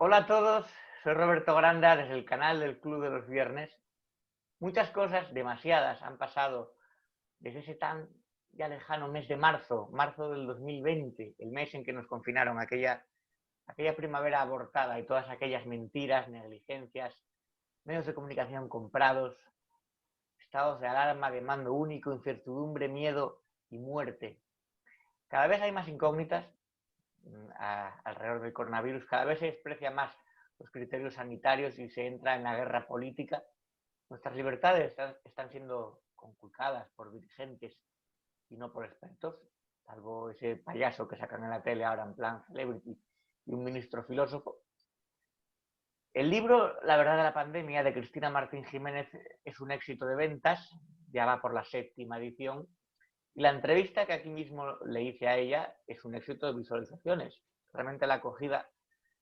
Hola a todos, soy Roberto Granda desde el canal del Club de los Viernes. Muchas cosas, demasiadas, han pasado desde ese tan ya lejano mes de marzo del 2020, el mes en que nos confinaron, aquella primavera abortada y todas aquellas mentiras, negligencias, medios de comunicación comprados, estados de alarma, de mando único, incertidumbre, miedo y muerte. Cada vez hay más incógnitas alrededor del coronavirus, cada vez se desprecia más los criterios sanitarios y se entra en la guerra política. Nuestras libertades están siendo conculcadas por dirigentes y no por expertos, salvo ese payaso que sacan en la tele ahora en plan celebrity y un ministro filósofo. El libro La verdad de la pandemia de Cristina Martín Jiménez es un éxito de ventas, ya va por la 7ª edición, y la entrevista que aquí mismo le hice a ella es un éxito de visualizaciones. Realmente la acogida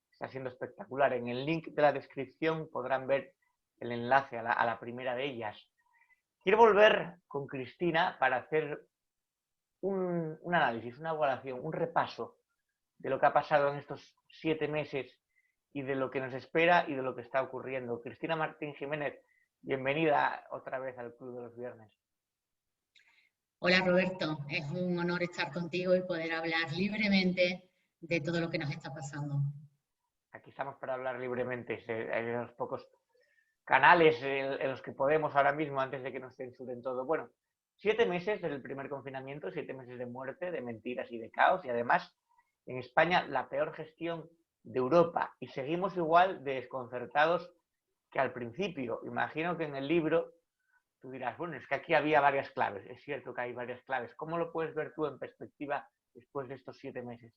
está siendo espectacular. En el link de la descripción podrán ver el enlace a la primera de ellas. Quiero volver con Cristina para hacer un análisis, una evaluación, un repaso de lo que ha pasado en estos 7 meses y de lo que nos espera y de lo que está ocurriendo. Cristina Martín Jiménez, bienvenida otra vez al Club de los Viernes. Hola Roberto, es un honor estar contigo y poder hablar libremente de todo lo que nos está pasando. Aquí estamos para hablar libremente, hay unos pocos canales en los que podemos ahora mismo antes de que nos censuren todo. Bueno, 7 meses desde el primer confinamiento, 7 meses de muerte, de mentiras y de caos, y además en España la peor gestión de Europa, y seguimos igual de desconcertados que al principio. Imagino que en el libro tú dirás, bueno, es que aquí había varias claves, es cierto que hay varias claves. ¿Cómo lo puedes ver tú en perspectiva después de estos 7 meses?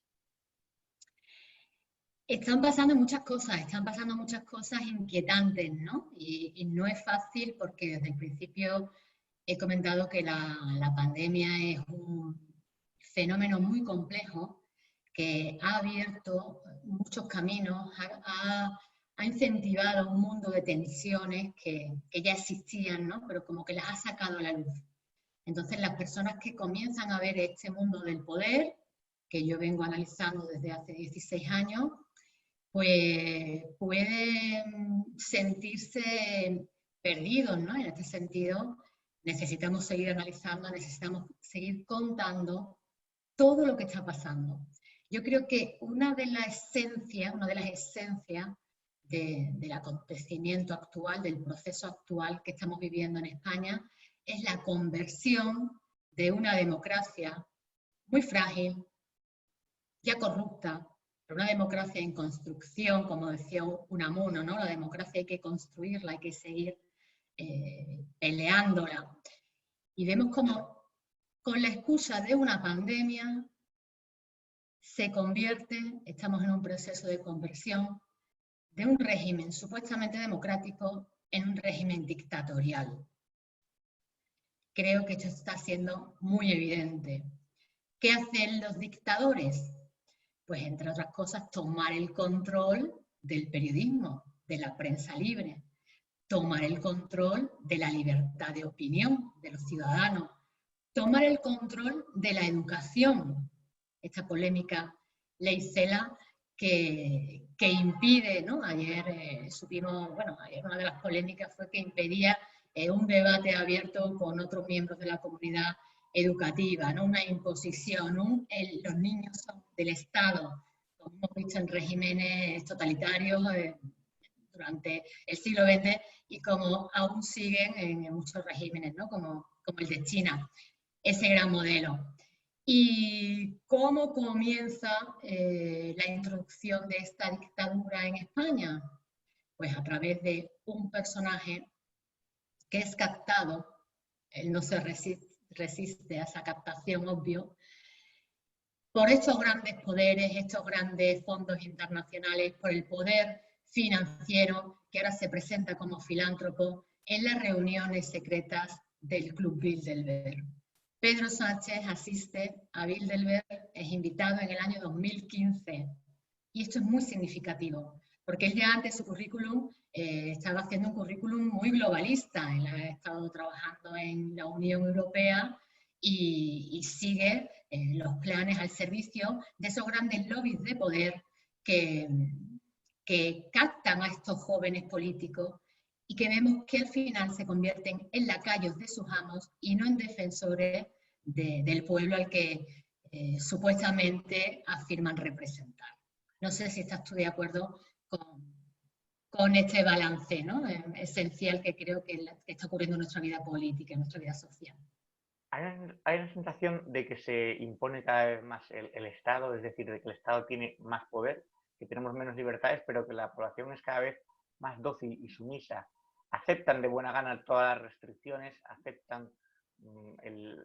Están pasando muchas cosas inquietantes, ¿no? Y no es fácil porque desde el principio he comentado que la pandemia es un fenómeno muy complejo que ha abierto muchos caminos, ha incentivado un mundo de tensiones que ya existían, ¿no? Pero como que las ha sacado a la luz. Entonces, las personas que comienzan a ver este mundo del poder, que yo vengo analizando desde hace 16 años, pues pueden sentirse perdidos, ¿no? En este sentido, necesitamos seguir analizando, necesitamos seguir contando todo lo que está pasando. Yo creo que una de las esencias del acontecimiento actual, del proceso actual que estamos viviendo en España, es la conversión de una democracia muy frágil, ya corrupta, pero una democracia en construcción, como decía Unamuno, ¿no? La democracia hay que construirla, hay que seguir peleándola. Y vemos como con la excusa de una pandemia estamos en un proceso de conversión de un régimen supuestamente democrático en un régimen dictatorial. Creo que esto está siendo muy evidente. ¿Qué hacen los dictadores? Pues, entre otras cosas, tomar el control del periodismo, de la prensa libre, tomar el control de la libertad de opinión de los ciudadanos, tomar el control de la educación, esta polémica ley Cela que impide, ¿no? Ayer supimos, bueno, ayer una de las polémicas fue que impedía un debate abierto con otros miembros de la comunidad educativa, ¿no? Una imposición, los niños son del Estado, como hemos visto en regímenes totalitarios durante el siglo XX y como aún siguen en muchos regímenes, ¿no? Como el de China, ese gran modelo. ¿Y cómo comienza la introducción de esta dictadura en España? Pues a través de un personaje que es captado, él no se resiste a esa captación, obvio, por estos grandes poderes, estos grandes fondos internacionales, por el poder financiero que ahora se presenta como filántropo en las reuniones secretas del Club Bilderberg. Pedro Sánchez asiste a Bilderberg, es invitado en el año 2015. Y esto es muy significativo, porque él ya antes su currículum estaba haciendo un currículum muy globalista. Él ha estado trabajando en la Unión Europea y sigue los planes al servicio de esos grandes lobbies de poder que que captan a estos jóvenes políticos y que vemos que al final se convierten en lacayos de sus amos y no en defensores del pueblo al que supuestamente afirman representar. No sé si estás tú de acuerdo con este balance, ¿no? Esencial que creo que está ocurriendo en nuestra vida política, en nuestra vida social. Hay una sensación de que se impone cada vez más el Estado, es decir, de que el Estado tiene más poder, que tenemos menos libertades, pero que la población es cada vez más dócil y sumisa. Aceptan de buena gana todas las restricciones, aceptan el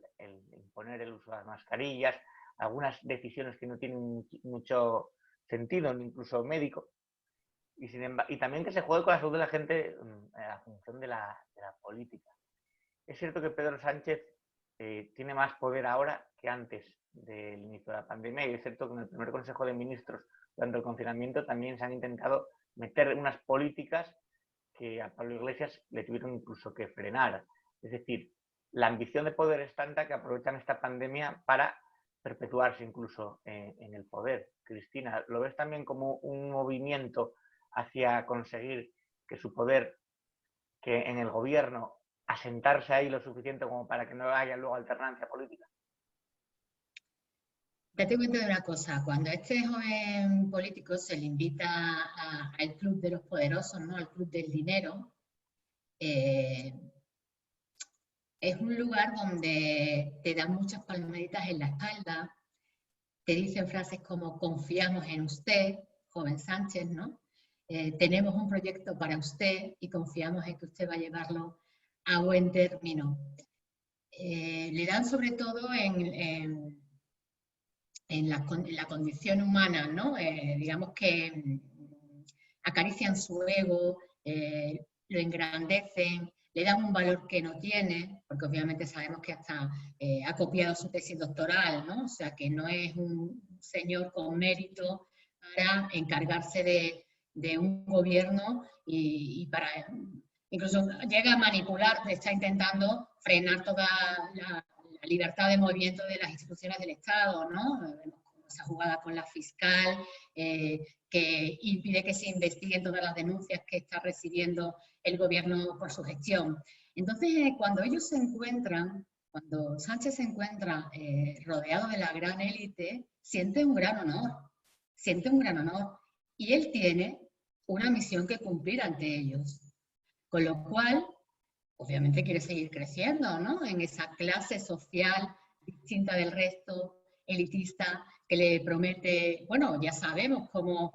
imponer el uso de las mascarillas, algunas decisiones que no tienen mucho sentido, incluso médico, y también que se juegue con la salud de la gente a función de la política. Es cierto que Pedro Sánchez tiene más poder ahora que antes del inicio de la pandemia, y es cierto que en el primer Consejo de Ministros durante el confinamiento también se han intentado meter unas políticas que a Pablo Iglesias le tuvieron incluso que frenar. Es decir, la ambición de poder es tanta que aprovechan esta pandemia para perpetuarse incluso en el poder. Cristina, ¿lo ves también como un movimiento hacia conseguir que su poder, que en el gobierno, asentarse ahí lo suficiente como para que no haya luego alternancia política? Date cuenta de una cosa, cuando a este joven político se le invita al club de los poderosos, ¿no? Al club del dinero, es un lugar donde te dan muchas palmaditas en la espalda, te dicen frases como confiamos en usted, joven Sánchez, ¿no? Tenemos un proyecto para usted y confiamos en que usted va a llevarlo a buen término. Le dan sobre todo en la condición humana, ¿no? Digamos que acarician su ego, lo engrandecen, le dan un valor que no tiene, porque obviamente sabemos que hasta ha copiado su tesis doctoral, ¿no? O sea, que no es un señor con mérito para encargarse de un gobierno y para... Incluso llega a manipular, está intentando frenar toda la libertad de movimiento de las instituciones del Estado, ¿no? Esa jugada con la fiscal, que impide que se investiguen todas las denuncias que está recibiendo el gobierno por su gestión. Entonces, cuando ellos se encuentran, cuando Sánchez se encuentra rodeado de la gran élite, siente un gran honor, siente un gran honor. Y él tiene una misión que cumplir ante ellos. Con lo cual, obviamente quiere seguir creciendo, ¿no? En esa clase social distinta del resto, elitista, que le promete, bueno, ya sabemos cómo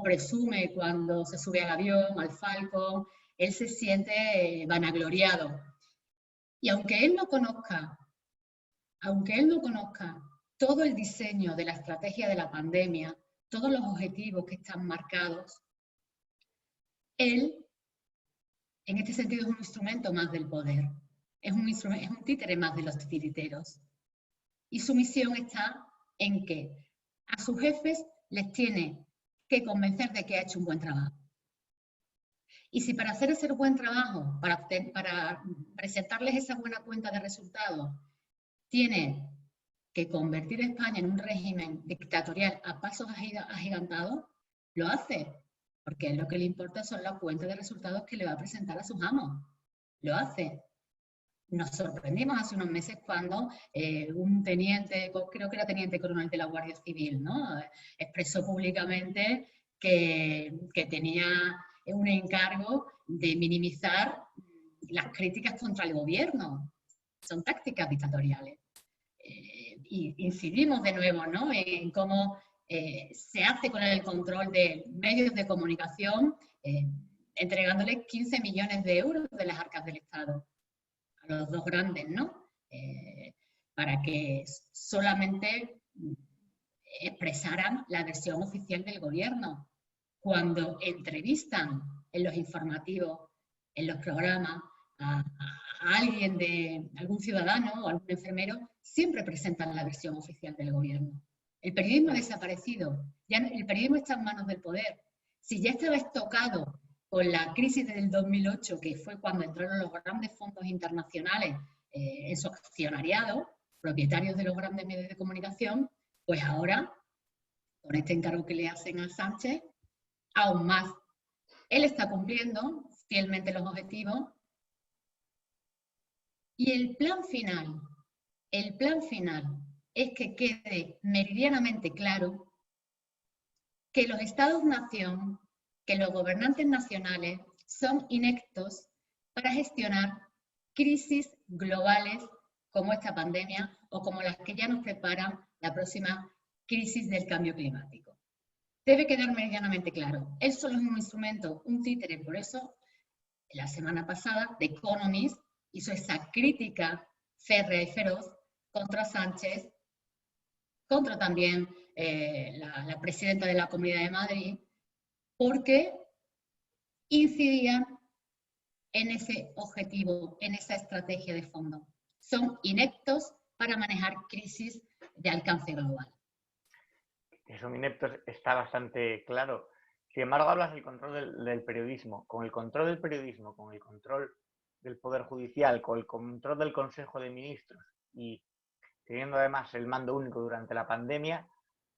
presume cuando se sube al avión, al Falcon, él se siente vanagloriado. Y aunque él no conozca todo el diseño de la estrategia de la pandemia, todos los objetivos que están marcados, él, en este sentido, es un instrumento más del poder. Es un títere más de los titiriteros. Y su misión está en que a sus jefes les tiene que convencer de que ha hecho un buen trabajo. Y si para hacer ese buen trabajo, para presentarles esa buena cuenta de resultados, tiene que convertir a España en un régimen dictatorial a pasos agigantados, lo hace. Porque lo que le importa son las cuentas de resultados que le va a presentar a sus amos. Lo hace. Nos sorprendimos hace unos meses cuando un teniente, creo que era teniente coronel de la Guardia Civil, ¿no? Expresó públicamente que tenía un encargo de minimizar las críticas contra el gobierno. Son tácticas dictatoriales. Y incidimos de nuevo, ¿no? En cómo se hace con el control de medios de comunicación, entregándole 15 millones de euros de las arcas del Estado a los dos grandes, ¿no? Para que solamente expresaran la versión oficial del gobierno. Cuando entrevistan en los informativos, en los programas, a alguien algún ciudadano o algún enfermero, siempre presentan la versión oficial del gobierno. El periodismo ha desaparecido, ya el periodismo está en manos del poder. Si ya estaba estocado con la crisis del 2008, que fue cuando entraron los grandes fondos internacionales en su accionariado, propietarios de los grandes medios de comunicación, pues ahora, con este encargo que le hacen a Sánchez, aún más. Él está cumpliendo fielmente los objetivos y el plan final es que quede meridianamente claro que los estados-nación, que los gobernantes nacionales son ineptos para gestionar crisis globales como esta pandemia o como las que ya nos preparan la próxima crisis del cambio climático. Debe quedar meridianamente claro. Él solo es un instrumento, un títere. Por eso, la semana pasada, The Economist hizo esa crítica férrea y feroz contra Sánchez, contra también la presidenta de la Comunidad de Madrid, porque incidían en ese objetivo, en esa estrategia de fondo. Son ineptos para manejar crisis de alcance global. Que son ineptos está bastante claro. Sin embargo, hablas del control del periodismo. Con el control del periodismo, con el control del Poder Judicial, con el control del Consejo de Ministros y teniendo además el mando único durante la pandemia,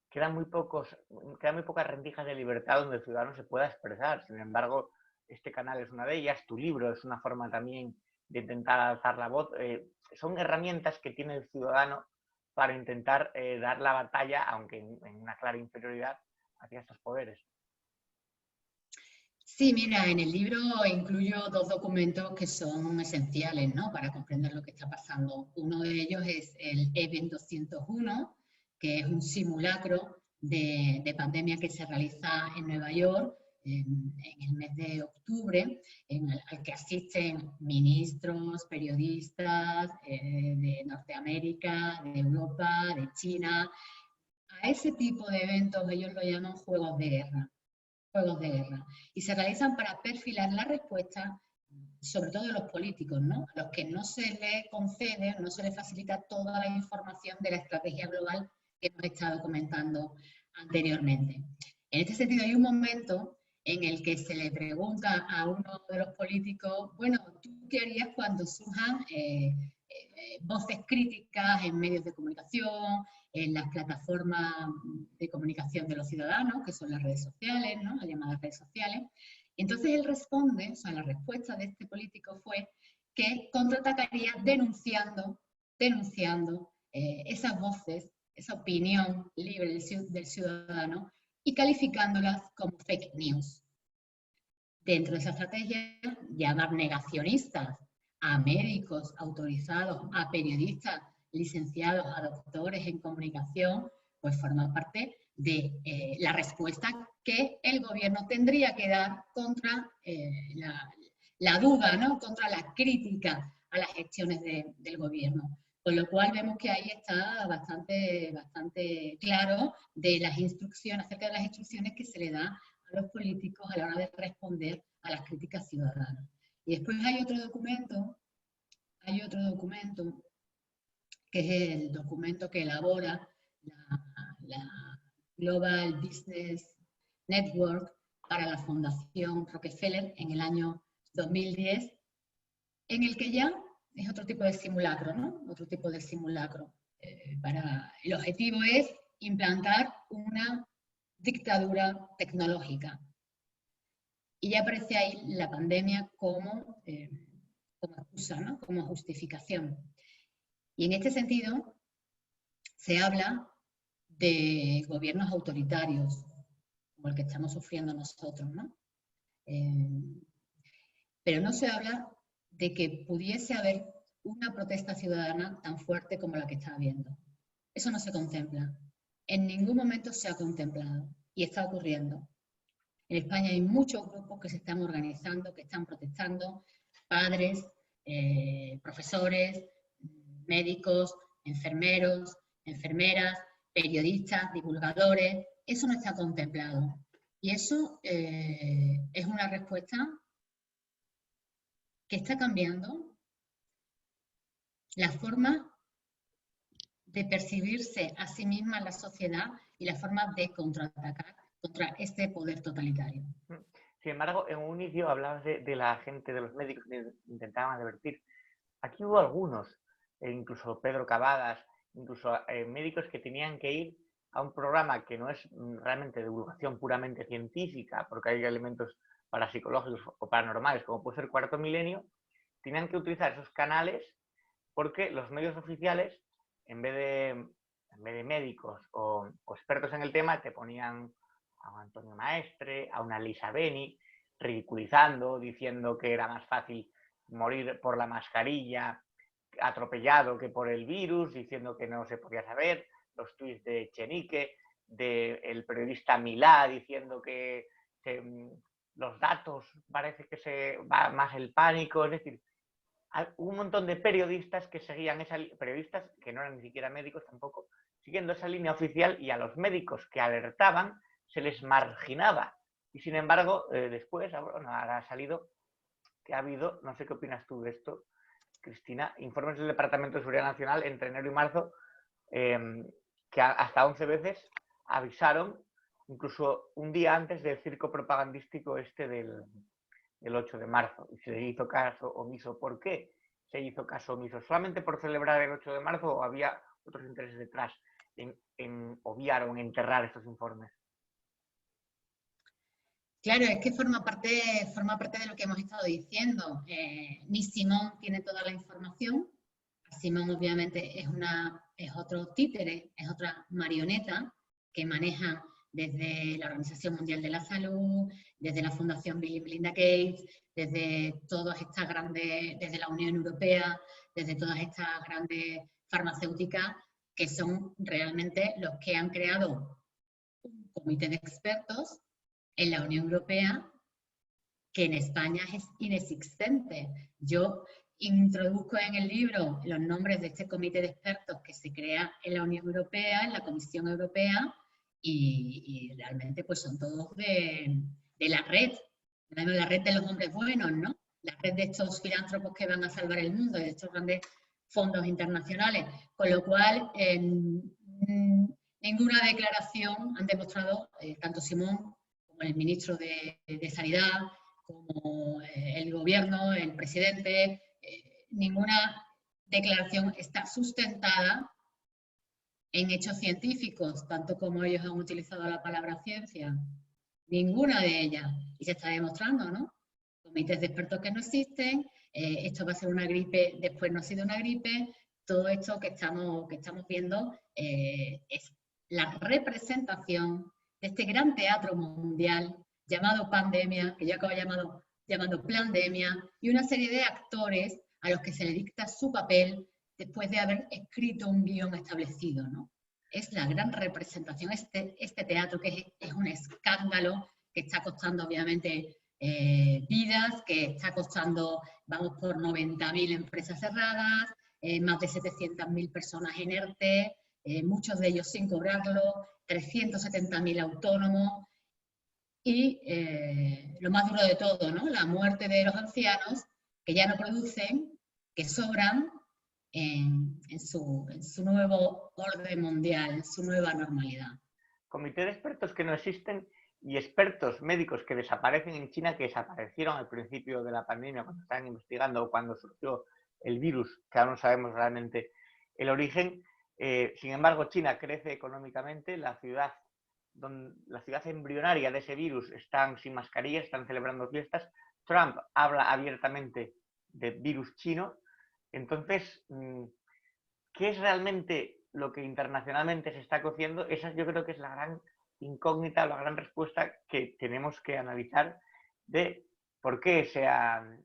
quedan muy pocas rendijas de libertad donde el ciudadano se pueda expresar. Sin embargo, este canal es una de ellas, tu libro es una forma también de intentar alzar la voz. Son herramientas que tiene el ciudadano para intentar dar la batalla, aunque en una clara inferioridad, hacia estos poderes. Sí, mira, en el libro incluyo dos documentos que son esenciales, ¿no?, para comprender lo que está pasando. Uno de ellos es el Event 201, que es un simulacro de pandemia que se realiza en Nueva York en el mes de octubre, al que asisten ministros, periodistas de Norteamérica, de Europa, de China. A ese tipo de eventos ellos lo llaman juegos de guerra. Y se realizan para perfilar la respuesta, sobre todo de los políticos, ¿no?, a los que no se les concede, no se les facilita toda la información de la estrategia global que hemos estado comentando anteriormente. En este sentido, hay un momento en el que se le pregunta a uno de los políticos, bueno, ¿tú qué harías cuando surjan voces críticas en medios de comunicación, en las plataformas de comunicación de los ciudadanos, que son las redes sociales, ¿no?, las llamadas redes sociales? Entonces él responde, o sea, la respuesta de este político fue que contraatacaría denunciando esas voces, esa opinión libre del ciudadano y calificándolas como fake news. Dentro de esa estrategia, llamar negacionistas a médicos autorizados, a periodistas licenciados, a doctores en comunicación, pues forma parte de la respuesta que el gobierno tendría que dar contra la duda, ¿no?, contra la crítica a las gestiones del gobierno. Con lo cual vemos que ahí está bastante claro de las instrucciones, acerca de las instrucciones que se le da a los políticos a la hora de responder a las críticas ciudadanas. Y después hay otro documento que es el documento que elabora la Global Business Network para la Fundación Rockefeller en el año 2010, en el que ya es otro tipo de simulacro, ¿no? Otro tipo de simulacro. El objetivo es implantar una dictadura tecnológica. Y ya aparece ahí la pandemia como excusa, ¿no?, como justificación. Y en este sentido se habla de gobiernos autoritarios, como el que estamos sufriendo nosotros, ¿no? Pero no se habla de que pudiese haber una protesta ciudadana tan fuerte como la que está habiendo. Eso no se contempla. En ningún momento se ha contemplado y está ocurriendo. En España hay muchos grupos que se están organizando, que están protestando, padres, profesores, médicos, enfermeros, enfermeras, periodistas, divulgadores. Eso no está contemplado. Y eso es una respuesta que está cambiando la forma de percibirse a sí misma la sociedad y la forma de contraatacar contra este poder totalitario. Sin embargo, en un inicio hablabas de la gente, de los médicos que intentaban advertir. Aquí hubo algunos, incluso Pedro Cavadas, incluso médicos que tenían que ir a un programa que no es realmente de divulgación puramente científica, porque hay elementos parapsicológicos o paranormales, como puede ser Cuarto Milenio, tenían que utilizar esos canales porque los medios oficiales, en vez de médicos o expertos en el tema, te ponían a un Antonio Maestre, a una Lisa Beni, ridiculizando, diciendo que era más fácil morir por la mascarilla atropellado que por el virus, diciendo que no se podía saber, los tuits de Echenique, del periodista Milá, diciendo que los datos parece que se va más el pánico, es decir, hubo un montón de periodistas que seguían periodistas que no eran ni siquiera médicos tampoco, siguiendo esa línea oficial, y a los médicos que alertaban se les marginaba. Y sin embargo, después, bueno, ahora ha salido que ha habido, no sé qué opinas tú de esto, Cristina, informes del Departamento de Seguridad Nacional entre enero y marzo, que hasta 11 veces avisaron, incluso un día antes del circo propagandístico este del 8 de marzo, y se hizo caso omiso. ¿Por qué se hizo caso omiso? ¿Solamente por celebrar el 8 de marzo o había otros intereses detrás en obviar o en enterrar estos informes? Claro, es que forma parte de lo que hemos estado diciendo. Ni Simón tiene toda la información. Simón obviamente es otro títere, es otra marioneta que maneja desde la Organización Mundial de la Salud, desde la Fundación Bill y Melinda Gates, desde todas estas grandes, desde la Unión Europea, desde todas estas grandes farmacéuticas, que son realmente los que han creado un comité de expertos en la Unión Europea, que en España es inexistente. Yo introduzco en el libro los nombres de este comité de expertos que se crea en la Unión Europea, en la Comisión Europea, y realmente pues son todos de la red de los hombres buenos, ¿no? La red de estos filántropos que van a salvar el mundo, de estos grandes fondos internacionales. Con lo cual, ninguna declaración han demostrado, tanto Simón como el ministro de Sanidad, como el gobierno, el presidente, ninguna declaración está sustentada en hechos científicos, tanto como ellos han utilizado la palabra ciencia. Ninguna de ellas. Y se está demostrando, ¿no? Comités de expertos que no existen, esto va a ser una gripe, después no ha sido una gripe. Todo esto que estamos viendo es la representación de este gran teatro mundial llamado pandemia, que yo acabo llamando plandemia, y una serie de actores a los que se le dicta su papel después de haber escrito un guión establecido, ¿no? Es la gran representación, este teatro que es un escándalo, que está costando obviamente vidas, que está costando, vamos por 90.000 empresas cerradas, más de 700.000 personas en ERTE, muchos de ellos sin cobrarlo, 370.000 autónomos, y lo más duro de todo, ¿no? La muerte de los ancianos que ya no producen, que sobran en su nuevo orden mundial, en su nueva normalidad. Comité de expertos que no existen y expertos médicos que desaparecen en China, que desaparecieron al principio de la pandemia cuando estaban investigando o cuando surgió el virus, que aún no sabemos realmente el origen. Sin embargo, China crece económicamente, la ciudad embrionaria de ese virus están sin mascarilla, están celebrando fiestas. Trump habla abiertamente de virus chino. Entonces, ¿qué es realmente lo que internacionalmente se está cociendo? Esa yo creo que es la gran incógnita, la gran respuesta que tenemos que analizar de por qué se han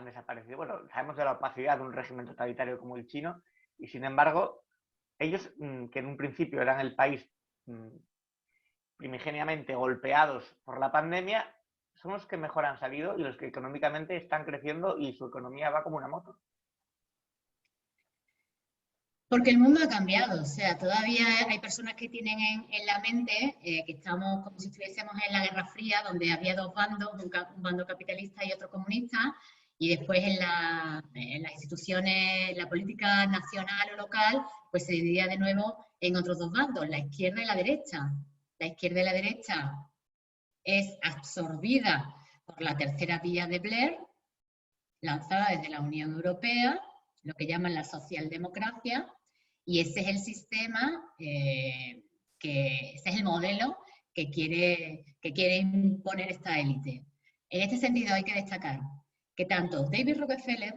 desaparecido. Bueno, sabemos de la opacidad de un régimen totalitario como el chino, y sin embargo, ellos, que en un principio eran el país primigeniamente golpeados por la pandemia, son los que mejor han salido y los que económicamente están creciendo y su economía va como una moto. Porque el mundo ha cambiado, o sea, todavía hay personas que tienen en la mente que estamos como si estuviésemos en la Guerra Fría, donde había dos bandos, un bando capitalista y otro comunista, y después en las instituciones, la política nacional o local, pues se dividía de nuevo en otros dos bandos, la izquierda y la derecha. La izquierda y la derecha es absorbida por la tercera vía de Blair, lanzada desde la Unión Europea, lo que llaman la socialdemocracia, y ese es el sistema que ese es el modelo que quiere imponer esta élite. En este sentido hay que destacar que tanto David Rockefeller,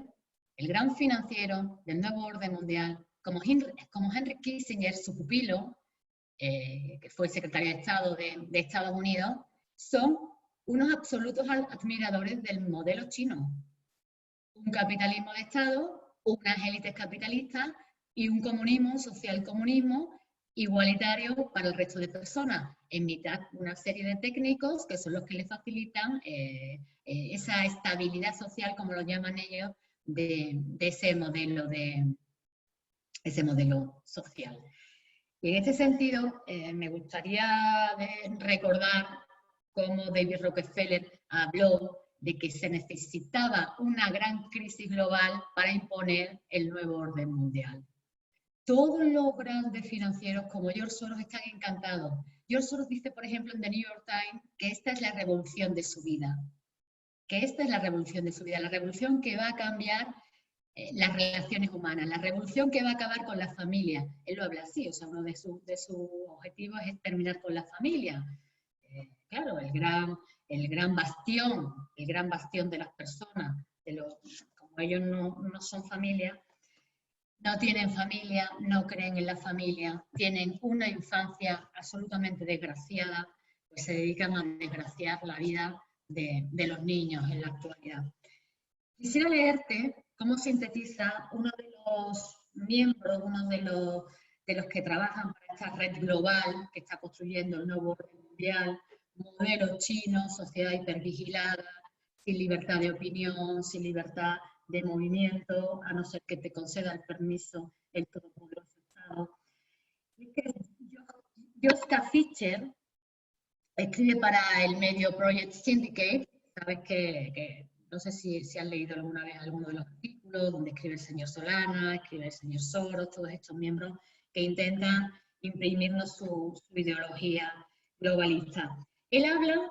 el gran financiero del nuevo orden mundial, como Henry Kissinger, su pupilo, que fue secretario de Estado de Estados Unidos, son unos absolutos admiradores del modelo chino. Un capitalismo de Estado, unas élites capitalistas y un comunismo, un socialcomunismo igualitario para el resto de personas, en mitad una serie de técnicos que son los que le facilitan esa estabilidad social, como lo llaman ellos, de ese modelo social. Y en este sentido, me gustaría recordar cómo David Rockefeller habló de que se necesitaba una gran crisis global para imponer el nuevo orden mundial. Todos los grandes financieros como George Soros están encantados. George Soros dice, por ejemplo, en The New York Times, que esta es la revolución de su vida. Que esta es la revolución de su vida, la revolución que va a cambiar las relaciones humanas, la revolución que va a acabar con la familia. Él lo habla así, o sea, uno de sus objetivos es terminar con la familia. Claro, el gran bastión de las personas, como ellos no son familia, no tienen familia, no creen en la familia, tienen una infancia absolutamente desgraciada, pues se dedican a desgraciar la vida de los niños en la actualidad. Quisiera leerte cómo sintetiza uno de los miembros, uno de los que trabajan para esta red global que está construyendo el nuevo orden mundial, modelo chino, sociedad hipervigilada, sin libertad de opinión, sin libertad de movimiento, a no ser que te conceda el permiso el todopoderoso Estado. Joschka Fischer escribe para el medio Project Syndicate. Sabes que no sé si han leído alguna vez alguno de los artículos donde escribe el señor Solana, escribe el señor Soros, todos estos miembros que intentan imprimirnos su ideología globalista. Él habla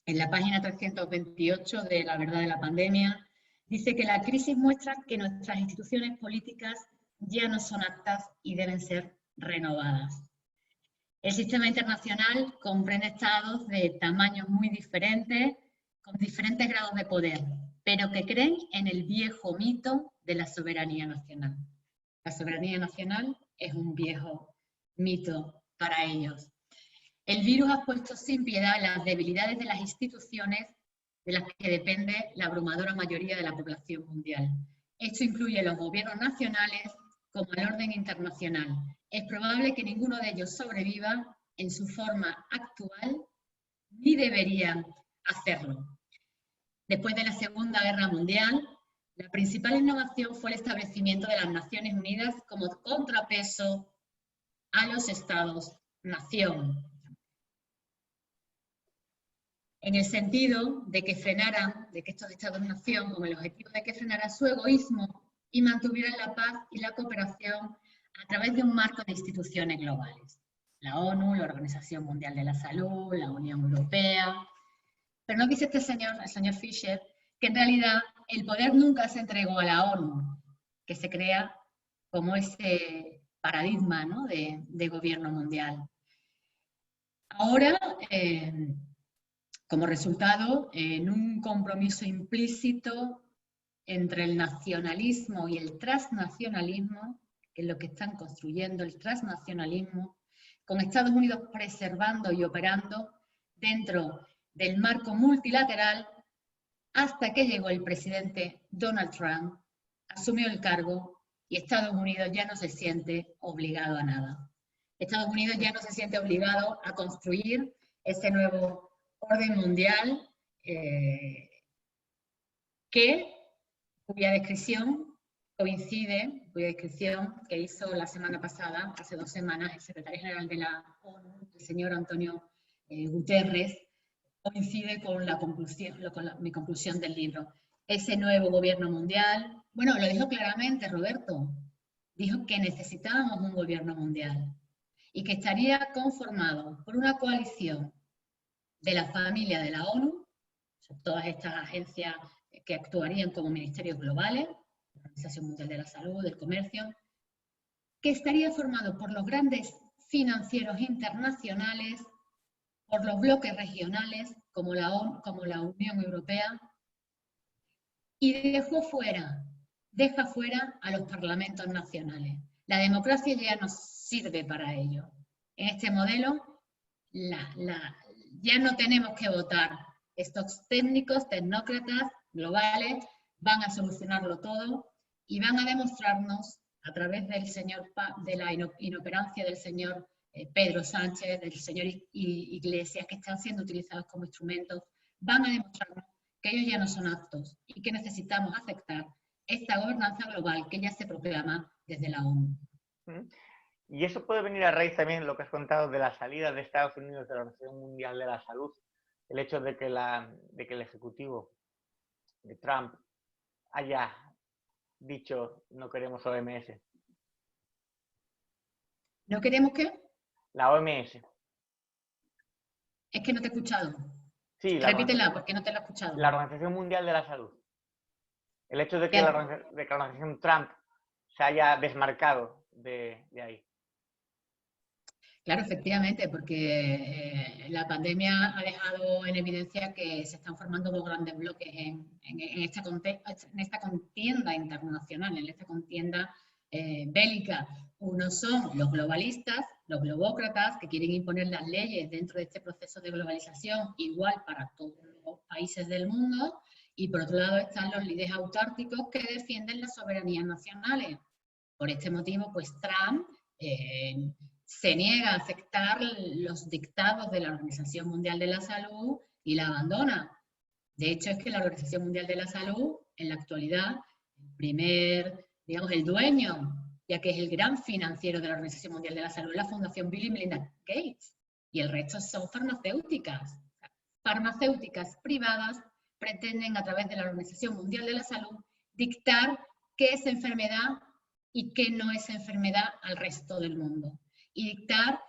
en la página 328 de La verdad de la pandemia, dice que la crisis muestra que nuestras instituciones políticas ya no son aptas y deben ser renovadas. El sistema internacional comprende estados de tamaños muy diferentes, con diferentes grados de poder, pero que creen en el viejo mito de la soberanía nacional. La soberanía nacional es un viejo mito para ellos. El virus ha puesto sin piedad las debilidades de las instituciones de las que depende la abrumadora mayoría de la población mundial. Esto incluye los gobiernos nacionales como el orden internacional. Es probable que ninguno de ellos sobreviva en su forma actual, ni debería hacerlo. Después de la Segunda Guerra Mundial, la principal innovación fue el establecimiento de las Naciones Unidas como contrapeso a los Estados-nación, en el sentido de que estos Estados-nación, con el objetivo de que frenaran su egoísmo y mantuvieran la paz y la cooperación a través de un marco de instituciones globales. La ONU, la Organización Mundial de la Salud, la Unión Europea. Pero no dice el señor Fischer, que en realidad el poder nunca se entregó a la ONU, que se crea como ese paradigma, ¿no?, de gobierno mundial. Ahora, como resultado, en un compromiso implícito entre el nacionalismo y el transnacionalismo, que es lo que están construyendo, el transnacionalismo, con Estados Unidos preservando y operando dentro del marco multilateral, hasta que llegó el presidente Donald Trump, asumió el cargo y Estados Unidos ya no se siente obligado a nada. Estados Unidos ya no se siente obligado a construir ese nuevo orden mundial cuya descripción que hizo la semana pasada, hace 2 semanas, el secretario general de la ONU, el señor Antonio Guterres, coincide con mi conclusión del libro. Ese nuevo gobierno mundial, bueno, lo dijo claramente Roberto, dijo que necesitábamos un gobierno mundial y que estaría conformado por una coalición de la familia de la ONU, todas estas agencias que actuarían como ministerios globales, la Organización Mundial de la Salud, del Comercio, que estaría formado por los grandes financieros internacionales, por los bloques regionales como la ONU, como la Unión Europea, y deja fuera a los parlamentos nacionales. La democracia ya no sirve para ello. En este modelo ya no tenemos que votar. Estos técnicos, tecnócratas globales van a solucionarlo todo y van a demostrarnos a través de la inoperancia del señor Pedro Sánchez, del señor Iglesias, que están siendo utilizados como instrumentos, van a demostrarnos que ellos ya no son aptos y que necesitamos aceptar esta gobernanza global que ya se proclama desde la ONU. Y eso puede venir a raíz también de lo que has contado de la salida de Estados Unidos de la Organización Mundial de la Salud, el hecho de que el ejecutivo de Trump haya dicho no queremos OMS. ¿No queremos qué? La OMS. Es que no te he escuchado. Sí, repítela porque no te lo he escuchado. La Organización Mundial de la Salud. El hecho de que la organización Trump se haya desmarcado de ahí. Claro, efectivamente, porque la pandemia ha dejado en evidencia que se están formando dos grandes bloques en esta contienda internacional, en esta contienda bélica. Uno son los globalistas, los globócratas, que quieren imponer las leyes dentro de este proceso de globalización igual para todos los países del mundo, y por otro lado están los líderes autárquicos que defienden las soberanías nacionales. Por este motivo, pues Trump se niega a aceptar los dictados de la Organización Mundial de la Salud y la abandona. De hecho, es que la Organización Mundial de la Salud, en la actualidad, el dueño, ya que es el gran financiero de la Organización Mundial de la Salud, es la Fundación Bill y Melinda Gates, y el resto son farmacéuticas. Farmacéuticas privadas pretenden, a través de la Organización Mundial de la Salud, dictar qué es enfermedad y qué no es enfermedad al resto del mundo. Y dictar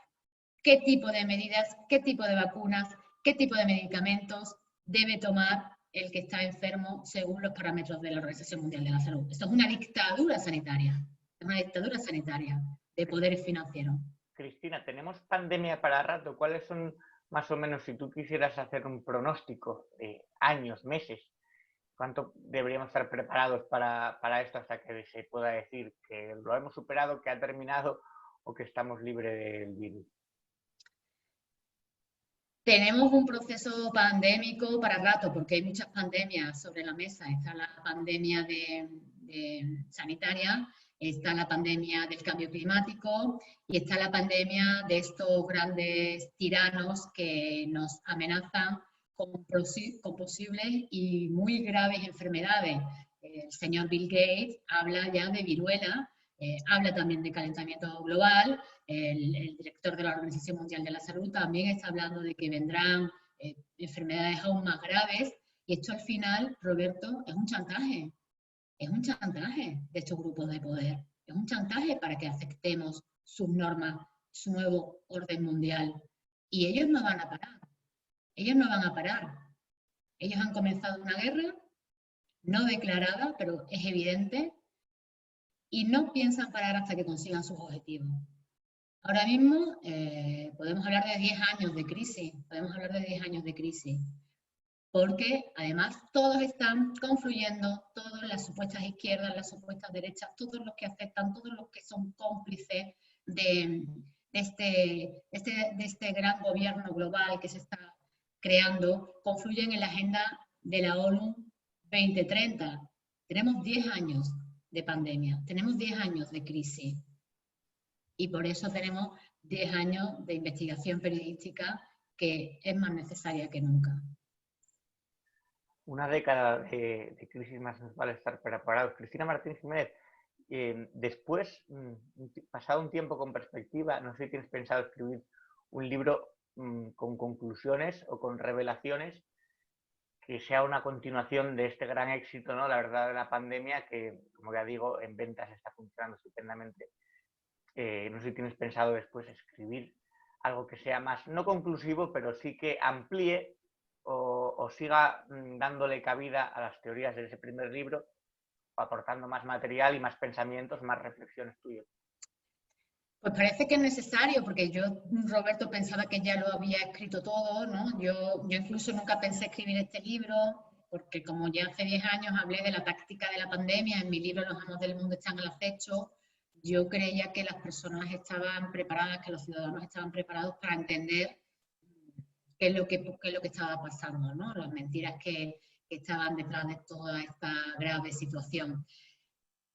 qué tipo de medidas, qué tipo de vacunas, qué tipo de medicamentos debe tomar el que está enfermo según los parámetros de la Organización Mundial de la Salud. Esto es una dictadura sanitaria, de poderes financieros. Cristina, tenemos pandemia para rato. ¿Cuáles son, más o menos, si tú quisieras hacer un pronóstico de años, meses, cuánto deberíamos estar preparados para esto hasta que se pueda decir que lo hemos superado, que ha terminado o que estamos libres del virus? Tenemos un proceso pandémico para rato, porque hay muchas pandemias sobre la mesa. Está la pandemia sanitaria, está la pandemia del cambio climático y está la pandemia de estos grandes tiranos que nos amenazan con posibles y muy graves enfermedades. El señor Bill Gates habla ya de viruela, habla también de calentamiento global. El director de la Organización Mundial de la Salud también está hablando de que vendrán enfermedades aún más graves, y esto al final, Roberto, es un chantaje de estos grupos de poder, es un chantaje para que aceptemos sus normas, su nuevo orden mundial, y ellos no van a parar, ellos han comenzado una guerra no declarada, pero es evidente, y no piensan parar hasta que consigan sus objetivos. Ahora mismo podemos hablar de 10 años de crisis, porque además todos están confluyendo, todas las supuestas izquierdas, las supuestas derechas, todos los que aceptan, todos los que son cómplices de este gran gobierno global que se está creando, confluyen en la agenda de la ONU 2030. Tenemos 10 años de pandemia, tenemos 10 años de crisis. Y por eso tenemos 10 años de investigación periodística que es más necesaria que nunca. Una década de crisis más nos vale estar preparados. Cristina Martínez Jiménez, después, pasado un tiempo con perspectiva, no sé si tienes pensado escribir un libro con conclusiones o con revelaciones que sea una continuación de este gran éxito, ¿no? La verdad, de la pandemia, que, como ya digo, en ventas está funcionando estupendamente. No sé si tienes pensado después escribir algo que sea más, no conclusivo, pero sí que amplíe o siga dándole cabida a las teorías de ese primer libro, aportando más material y más pensamientos, más reflexiones tuyas. Pues parece que es necesario, porque yo, Roberto, pensaba que ya lo había escrito todo, ¿no? Yo incluso nunca pensé escribir este libro, porque como ya hace 10 años hablé de la táctica de la pandemia, en mi libro Los amos del mundo están al acecho, yo creía que las personas estaban preparadas, que los ciudadanos estaban preparados para entender qué es lo que estaba pasando, ¿no? Las mentiras que estaban detrás de toda esta grave situación.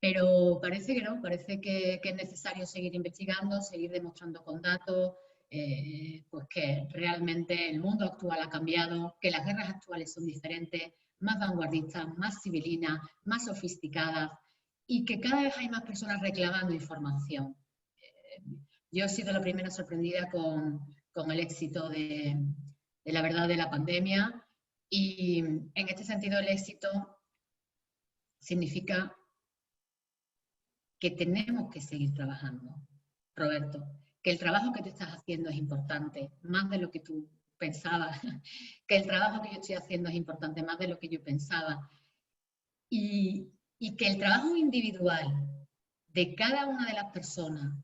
Pero parece que no, parece que es necesario seguir investigando, seguir demostrando con datos, pues que realmente el mundo actual ha cambiado, que las guerras actuales son diferentes, más vanguardistas, más civilinas, más sofisticadas y que cada vez hay más personas reclamando información. Yo he sido la primera sorprendida con el éxito de la verdad de la pandemia y en este sentido el éxito significa que tenemos que seguir trabajando, Roberto, que el trabajo que tú estás haciendo es importante, más de lo que tú pensabas, que el trabajo que yo estoy haciendo es importante, más de lo que yo pensaba, y que el trabajo individual de cada una de las personas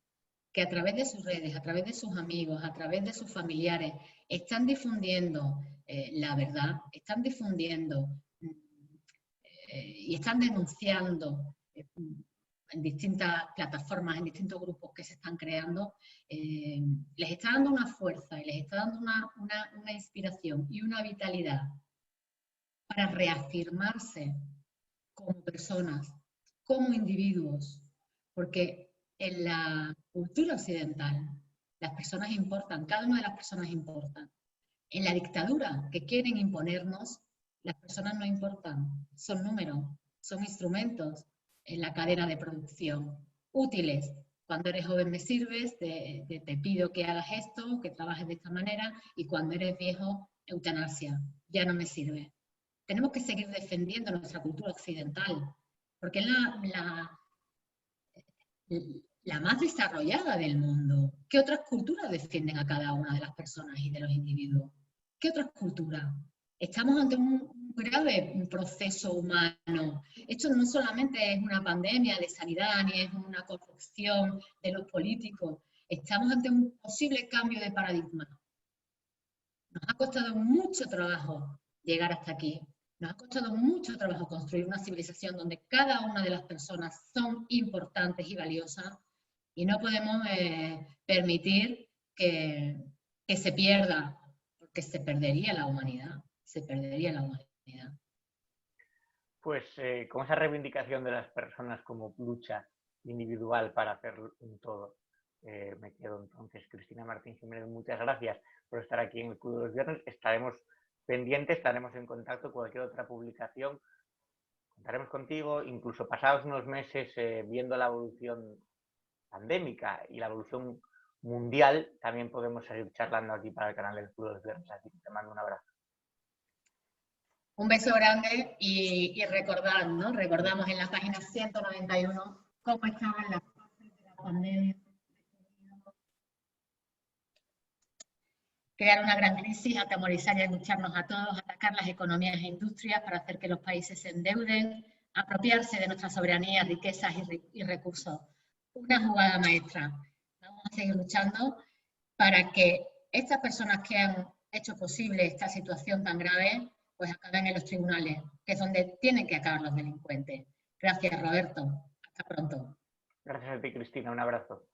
que a través de sus redes, a través de sus amigos, a través de sus familiares, están difundiendo la verdad, están difundiendo y están denunciando en distintas plataformas, en distintos grupos que se están creando, les está dando una fuerza y les está dando una inspiración y una vitalidad para reafirmarse como personas, como individuos, porque en la cultura occidental las personas importan, cada una de las personas importa. En la dictadura que quieren imponernos, las personas no importan, son números, son instrumentos en la cadena de producción, útiles. Cuando eres joven me sirves, te pido que hagas esto, que trabajes de esta manera, y cuando eres viejo, eutanasia, ya no me sirve. Tenemos que seguir defendiendo nuestra cultura occidental, porque es la más desarrollada del mundo. ¿Qué otras culturas defienden a cada una de las personas y de los individuos? ¿Qué otras culturas? Estamos ante un grave proceso humano. Esto no solamente es una pandemia de sanidad, ni es una corrupción de los políticos. Estamos ante un posible cambio de paradigma. Nos ha costado mucho trabajo llegar hasta aquí. Nos ha costado mucho trabajo construir una civilización donde cada una de las personas son importantes y valiosas y no podemos permitir que se pierda, porque se perdería la humanidad, se perdería la humanidad. Pues con esa reivindicación de las personas como lucha individual para hacer un todo, me quedo entonces. Cristina Martín Jiménez, muchas gracias por estar aquí en el Club de los Viernes. Estaremos pendientes, estaremos en contacto. Cualquier otra publicación contaremos contigo, incluso pasados unos meses viendo la evolución pandémica y la evolución mundial, también podemos seguir charlando aquí para el canal del Club de los Viernes. Así que te mando un abrazo. Un beso grande y recordad, ¿no? Recordamos en la página 191 cómo estaban las cosas de la pandemia. Crear una gran crisis, atemorizar y anunciarnos a todos, atacar las economías e industrias para hacer que los países se endeuden, apropiarse de nuestra soberanía, riquezas y recursos. Una jugada maestra. Vamos a seguir luchando para que estas personas que han hecho posible esta situación tan grave, pues acaben en los tribunales, que es donde tienen que acabar los delincuentes. Gracias, Roberto. Hasta pronto. Gracias a ti, Cristina. Un abrazo.